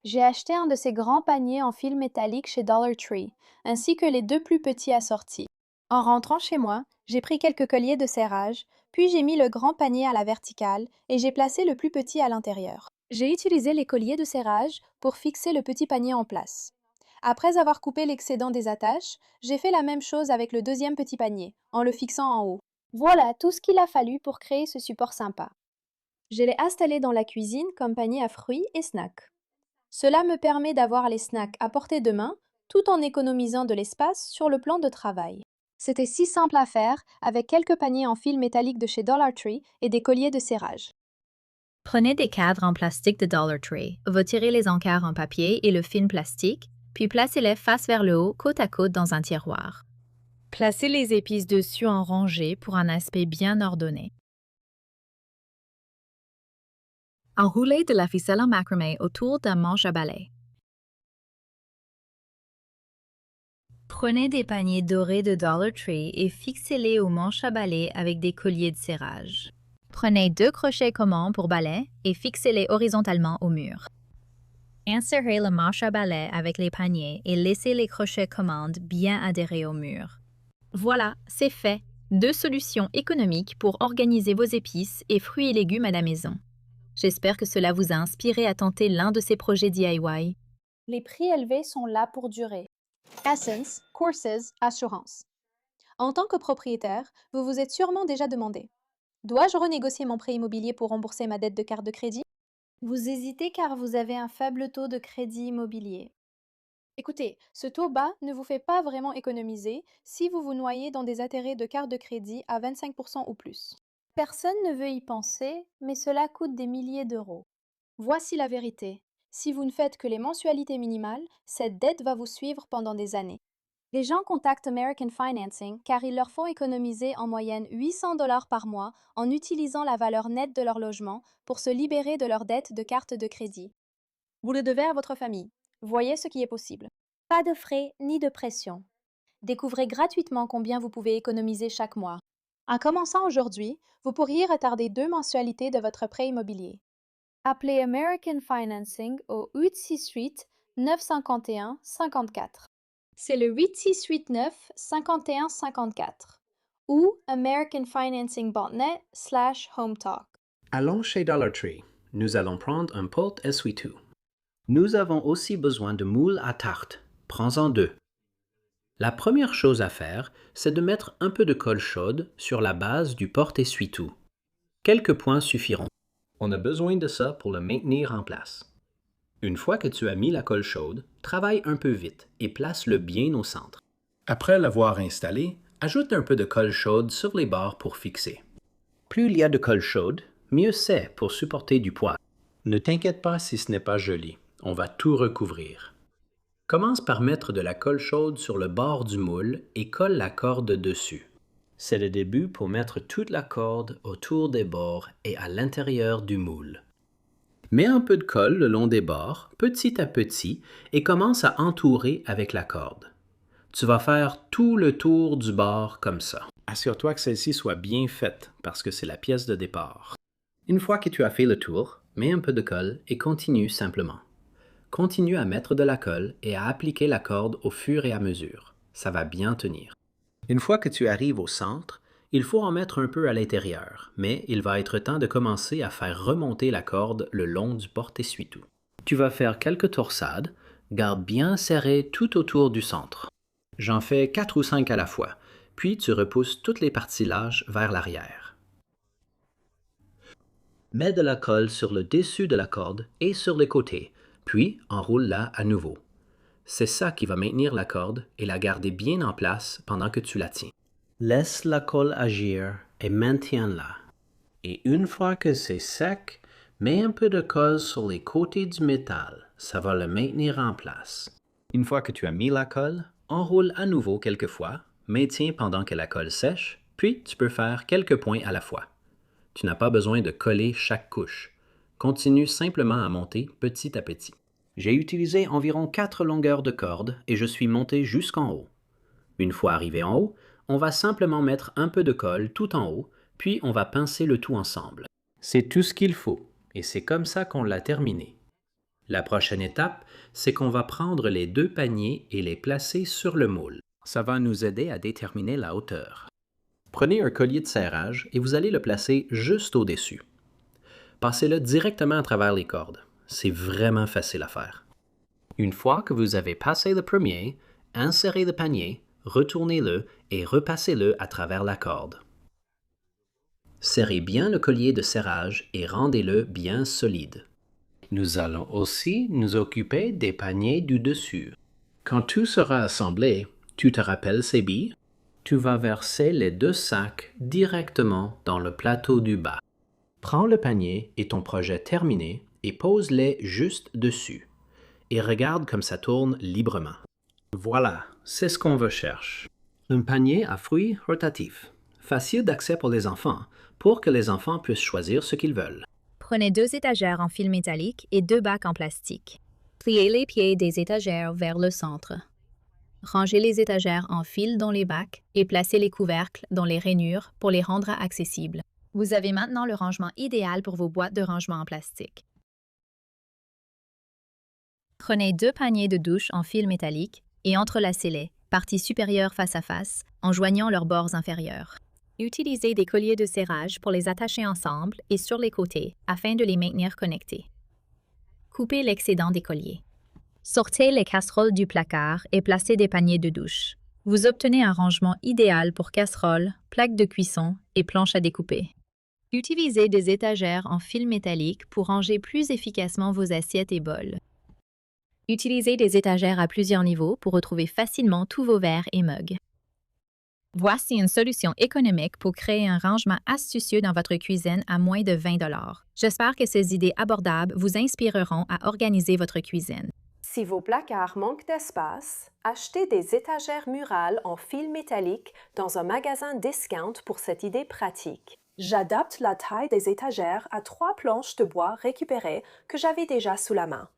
J'ai acheté un de ces grands paniers en fil métallique chez Dollar Tree, ainsi que les deux plus petits assortis. En rentrant chez moi, j'ai pris quelques colliers de serrage, puis j'ai mis le grand panier à la verticale et j'ai placé le plus petit à l'intérieur. J'ai utilisé les colliers de serrage pour fixer le petit panier en place. Après avoir coupé l'excédent des attaches, j'ai fait la même chose avec le deuxième petit panier, en le fixant en haut. Voilà tout ce qu'il a fallu pour créer ce support sympa. Je l'ai installé dans la cuisine comme panier à fruits et snacks. Cela me permet d'avoir les snacks à portée de main tout en économisant de l'espace sur le plan de travail. C'était si simple à faire avec quelques paniers en fil métallique de chez Dollar Tree et des colliers de serrage. Prenez des cadres en plastique de Dollar Tree, retirez les encarts en papier et le film plastique, puis placez-les face vers le haut, côte à côte dans un tiroir. Placez les épices dessus en rangée pour un aspect bien ordonné. Enroulez de la ficelle en macramé autour d'un manche à balai. Prenez des paniers dorés de Dollar Tree et fixez-les au manche à balai avec des colliers de serrage. Prenez 2 crochets communs pour balai et fixez-les horizontalement au mur. Insérez le manche à balai avec les paniers et laissez les crochets commandes bien adhérer au mur. Voilà, c'est fait. 2 solutions économiques pour organiser vos épices et fruits et légumes à la maison. J'espère que cela vous a inspiré à tenter l'un de ces projets DIY. Les prix élevés sont là pour durer. Essence, Courses, Assurance. En tant que propriétaire, vous vous êtes sûrement déjà demandé: dois-je renégocier mon prêt immobilier pour rembourser ma dette de carte de crédit? Vous hésitez car vous avez un faible taux de crédit immobilier. Écoutez, ce taux bas ne vous fait pas vraiment économiser si vous vous noyez dans des intérêts de carte de crédit à 25% ou plus. Personne ne veut y penser, mais cela coûte des milliers d'euros. Voici la vérité. Si vous ne faites que les mensualités minimales, cette dette va vous suivre pendant des années. Les gens contactent American Financing car il leur faut économiser en moyenne 800 $ par mois en utilisant la valeur nette de leur logement pour se libérer de leur dette de carte de crédit. Vous le devez à votre famille. Voyez ce qui est possible. Pas de frais ni de pression. Découvrez gratuitement combien vous pouvez économiser chaque mois. En commençant aujourd'hui, vous pourriez retarder 2 mensualités de votre prêt immobilier. Appelez American Financing au 868 951 54. C'est le 8689 51 54 ou americanfinancing.net/hometalk. Allons chez Dollar Tree. Nous allons prendre un pot essuie-tout. Nous avons aussi besoin de moules à tarte. Prends-en 2. La première chose à faire, c'est de mettre un peu de colle chaude sur la base du porte-essuie-tout. Quelques points suffiront. On a besoin de ça pour le maintenir en place. Une fois que tu as mis la colle chaude, travaille un peu vite et place-le bien au centre. Après l'avoir installé, ajoute un peu de colle chaude sur les bords pour fixer. Plus il y a de colle chaude, mieux c'est pour supporter du poids. Ne t'inquiète pas si ce n'est pas joli, on va tout recouvrir. Commence par mettre de la colle chaude sur le bord du moule et colle la corde dessus. C'est le début pour mettre toute la corde autour des bords et à l'intérieur du moule. Mets un peu de colle le long des bords, petit à petit, et commence à entourer avec la corde. Tu vas faire tout le tour du bord comme ça. Assure-toi que celle-ci soit bien faite parce que c'est la pièce de départ. Une fois que tu as fait le tour, mets un peu de colle et continue simplement. Continue à mettre de la colle et à appliquer la corde au fur et à mesure. Ça va bien tenir. Une fois que tu arrives au centre, il faut en mettre un peu à l'intérieur, mais il va être temps de commencer à faire remonter la corde le long du porte-essuie-tout. Tu vas faire quelques torsades, garde bien serré tout autour du centre. J'en fais 4 ou 5 à la fois, puis tu repousses toutes les parties lâches vers l'arrière. Mets de la colle sur le dessus de la corde et sur les côtés, puis enroule-la à nouveau. C'est ça qui va maintenir la corde et la garder bien en place pendant que tu la tiens. Laisse la colle agir et maintiens-la. Et une fois que c'est sec, mets un peu de colle sur les côtés du métal. Ça va le maintenir en place. Une fois que tu as mis la colle, enroule à nouveau quelques fois, maintiens pendant que la colle sèche, puis tu peux faire quelques points à la fois. Tu n'as pas besoin de coller chaque couche. Continue simplement à monter petit à petit. J'ai utilisé environ 4 longueurs de corde et je suis monté jusqu'en haut. Une fois arrivé en haut, on va simplement mettre un peu de colle tout en haut, puis on va pincer le tout ensemble. C'est tout ce qu'il faut, et c'est comme ça qu'on l'a terminé. La prochaine étape, c'est qu'on va prendre les deux paniers et les placer sur le moule. Ça va nous aider à déterminer la hauteur. Prenez un collier de serrage et vous allez le placer juste au-dessus. Passez-le directement à travers les cordes. C'est vraiment facile à faire. Une fois que vous avez passé le premier, insérez le panier, retournez-le et repassez-le à travers la corde. Serrez bien le collier de serrage et rendez-le bien solide. Nous allons aussi nous occuper des paniers du dessus. Quand tout sera assemblé, tu te rappelles ces billes? Tu vas verser les deux sacs directement dans le plateau du bas. Prends le panier et ton projet terminé et pose-les juste dessus. Et regarde comme ça tourne librement. Voilà, c'est ce qu'on recherche. Un panier à fruits rotatifs. Facile d'accès pour les enfants, pour que les enfants puissent choisir ce qu'ils veulent. Prenez 2 étagères en fil métallique et 2 bacs en plastique. Pliez les pieds des étagères vers le centre. Rangez les étagères en fil dans les bacs et placez les couvercles dans les rainures pour les rendre accessibles. Vous avez maintenant le rangement idéal pour vos boîtes de rangement en plastique. Prenez 2 paniers de douche en fil métallique et entrelacez-les, partie supérieure face à face, en joignant leurs bords inférieurs. Utilisez des colliers de serrage pour les attacher ensemble et sur les côtés afin de les maintenir connectés. Coupez l'excédent des colliers. Sortez les casseroles du placard et placez des paniers de douche. Vous obtenez un rangement idéal pour casseroles, plaques de cuisson et planches à découper. Utilisez des étagères en fil métallique pour ranger plus efficacement vos assiettes et bols. Utilisez des étagères à plusieurs niveaux pour retrouver facilement tous vos verres et mugs. Voici une solution économique pour créer un rangement astucieux dans votre cuisine à moins de 20 $. J'espère que ces idées abordables vous inspireront à organiser votre cuisine. Si vos placards manquent d'espace, achetez des étagères murales en fil métallique dans un magasin discount pour cette idée pratique. J'adapte la taille des étagères à 3 planches de bois récupérées que j'avais déjà sous la main.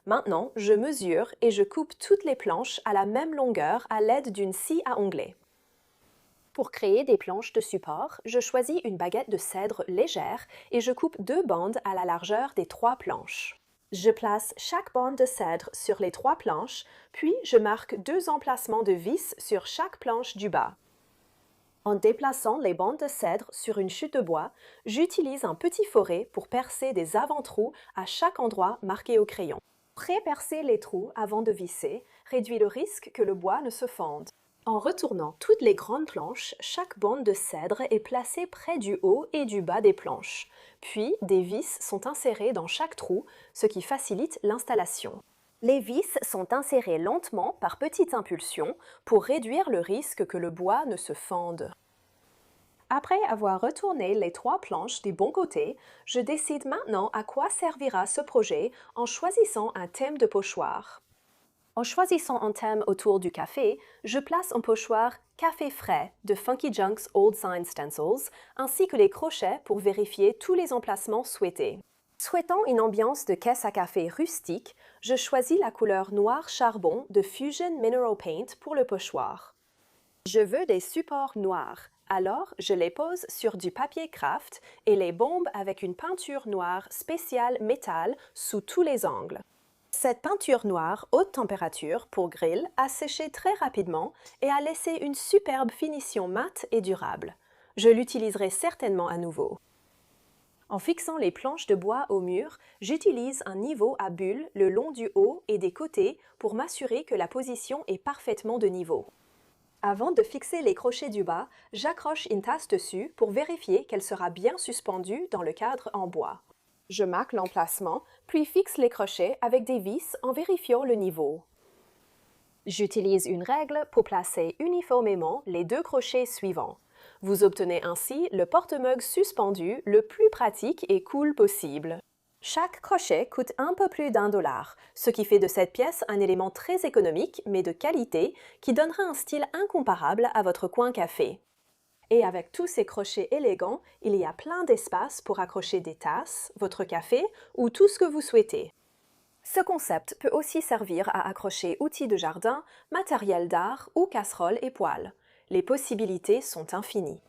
Maintenant, je mesure et je coupe toutes les planches à la même longueur à l'aide d'une scie à onglet. Pour créer des planches de support, je choisis une baguette de cèdre légère et je coupe 2 bandes à la largeur des 3 planches. Je place chaque bande de cèdre sur les 3 planches, puis je marque 2 emplacements de vis sur chaque planche du bas. En déplaçant les bandes de cèdre sur une chute de bois, j'utilise un petit foret pour percer des avant-trous à chaque endroit marqué au crayon. Pré-percer les trous avant de visser réduit le risque que le bois ne se fende. En retournant toutes les grandes planches, chaque bande de cèdre est placée près du haut et du bas des planches. Puis, des vis sont insérées dans chaque trou, ce qui facilite l'installation. Les vis sont insérées lentement par petites impulsions pour réduire le risque que le bois ne se fende. Après avoir retourné les 3 planches du bon côté, je décide maintenant à quoi servira ce projet en choisissant un thème de pochoir. En choisissant un thème autour du café, je place un pochoir Café frais de Funky Junk's Old Sign Stencils, ainsi que les crochets pour vérifier tous les emplacements souhaités. Souhaitant une ambiance de caisse à café rustique, je choisis la couleur noir charbon de Fusion Mineral Paint pour le pochoir. Je veux des supports noirs, alors je les pose sur du papier craft et les bombe avec une peinture noire spéciale métal sous tous les angles. Cette peinture noire haute température pour grill a séché très rapidement et a laissé une superbe finition mate et durable. Je l'utiliserai certainement à nouveau. En fixant les planches de bois au mur, j'utilise un niveau à bulles le long du haut et des côtés pour m'assurer que la position est parfaitement de niveau. Avant de fixer les crochets du bas, j'accroche une tasse dessus pour vérifier qu'elle sera bien suspendue dans le cadre en bois. Je marque l'emplacement, puis fixe les crochets avec des vis en vérifiant le niveau. J'utilise une règle pour placer uniformément les 2 crochets suivants. Vous obtenez ainsi le porte-mug suspendu le plus pratique et cool possible. Chaque crochet coûte un peu plus d'$1, ce qui fait de cette pièce un élément très économique mais de qualité qui donnera un style incomparable à votre coin café. Et avec tous ces crochets élégants, il y a plein d'espace pour accrocher des tasses, votre café ou tout ce que vous souhaitez. Ce concept peut aussi servir à accrocher outils de jardin, matériel d'art ou casseroles et poêles. Les possibilités sont infinies.